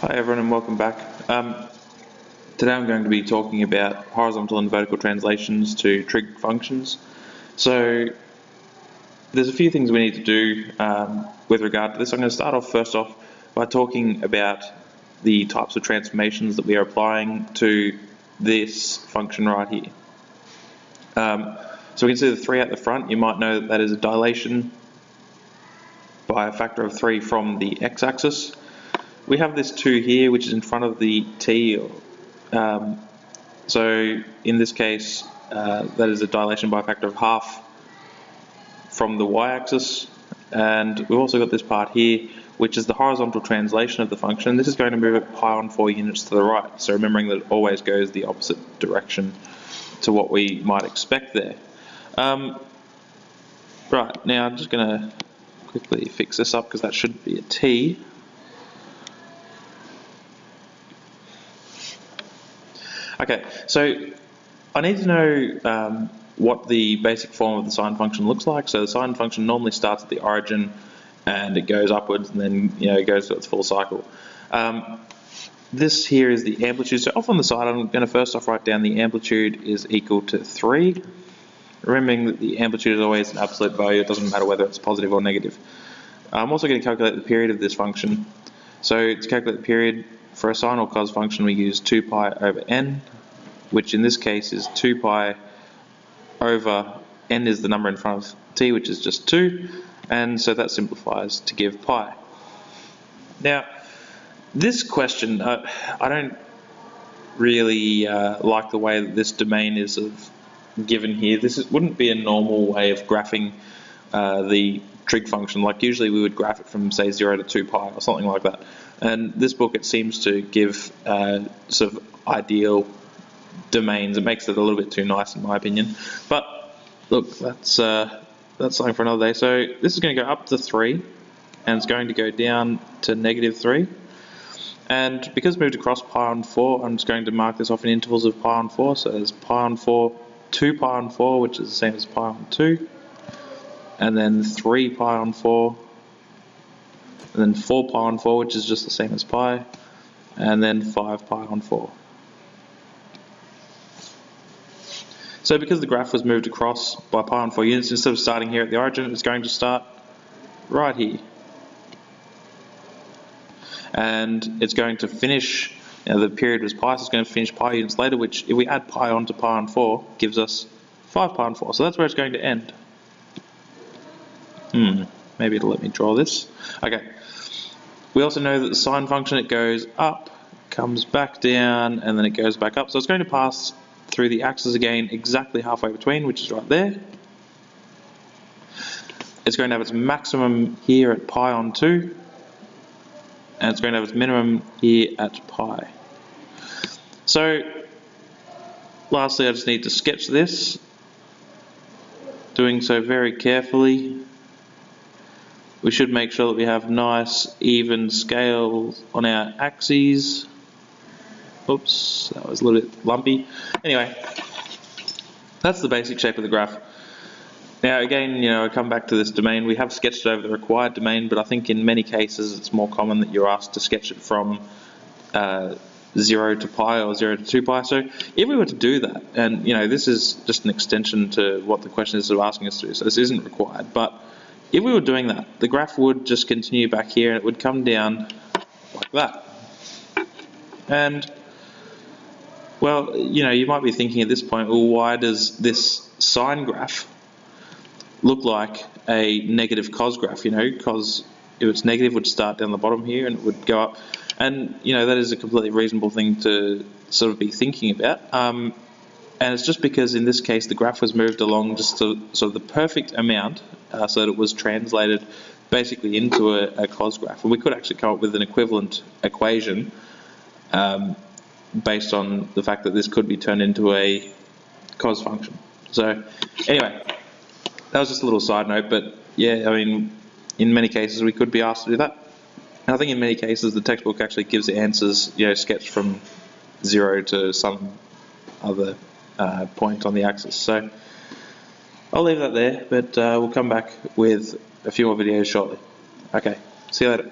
Hi everyone and welcome back. Today I'm going to be talking about horizontal and vertical translations to trig functions. So there's a few things we need to do with regard to this. I'm going to start off first off by talking about the types of transformations that we are applying to this function right here. So we can see the 3 at the front. You might know that that is a dilation by a factor of 3 from the x-axis. We have this 2 here, which is in front of the t. So in this case, that is a dilation by a factor of half from the y-axis. And we've also got this part here, which is the horizontal translation of the function. This is going to move it pi on 4 units to the right. So remembering that it always goes the opposite direction to what we might expect there. Right, now I'm just going to quickly fix this up because that should be a t. Okay, so I need to know what the basic form of the sine function looks like. So the sine function normally starts at the origin and it goes upwards and then it goes to its full cycle. This here is the amplitude. So off on the side, I'm going to first off write down the amplitude is equal to 3. Remembering that the amplitude is always an absolute value, it doesn't matter whether it's positive or negative. I'm also going to calculate the period of this function. So to calculate the period, for a sine or cos function, we use 2 pi over n, which in this case is 2 pi over n is the number in front of t, which is just 2, and so that simplifies to give pi. Now, this question, I don't really like the way that this domain is given here. This wouldn't be a normal way of graphing the trig function. Like usually we would graph it from say 0 to 2 pi or something like that. And this book, it seems to give sort of ideal domains. It makes it a little bit too nice in my opinion. But look, that's something for another day. So this is going to go up to 3 and it's going to go down to negative 3. And because we moved across pi on 4, I'm just going to mark this off in intervals of pi on 4. So there's pi on 4, 2 pi on 4, which is the same as pi on 2. And then 3 pi on 4. And then 4 pi on 4, which is just the same as pi, and then 5 pi on 4. So because the graph was moved across by pi on 4 units, instead of starting here at the origin, it's going to start right here. And it's going to finish, the period was pi, so it's going to finish pi units later, which if we add pi onto pi on 4, gives us 5 pi on 4. So that's where it's going to end. Maybe it'll let me draw this. Okay. We also know that the sine function, it goes up, comes back down, and then it goes back up. So it's going to pass through the axis again exactly halfway between, which is right there. It's going to have its maximum here at pi on 2, and it's going to have its minimum here at pi. So lastly, I just need to sketch this, doing so very carefully. We should make sure that we have nice even scales on our axes. Oops, that was a little bit lumpy. Anyway, that's the basic shape of the graph. Now again, I come back to this domain. We have sketched over the required domain, but I think in many cases it's more common that you're asked to sketch it from 0 to pi or 0 to 2 pi. So if we were to do that, and this is just an extension to what the question is asking us to do, so this isn't required, but if we were doing that, the graph would just continue back here and it would come down like that. And, well, you might be thinking at this point, well, why does this sine graph look like a negative cos graph? Cos, if it's negative, would start down the bottom here and it would go up. And, that is a completely reasonable thing to sort of be thinking about. And it's just because in this case the graph was moved along just to sort of the perfect amount so that it was translated basically into a cos graph. And we could actually come up with an equivalent equation based on the fact that this could be turned into a cos function. So anyway, that was just a little side note, but yeah, in many cases we could be asked to do that. And I think in many cases the textbook actually gives the answers, sketched from 0 to some other point on the axis. So I'll leave that there, but we'll come back with a few more videos shortly. Okay, see you later.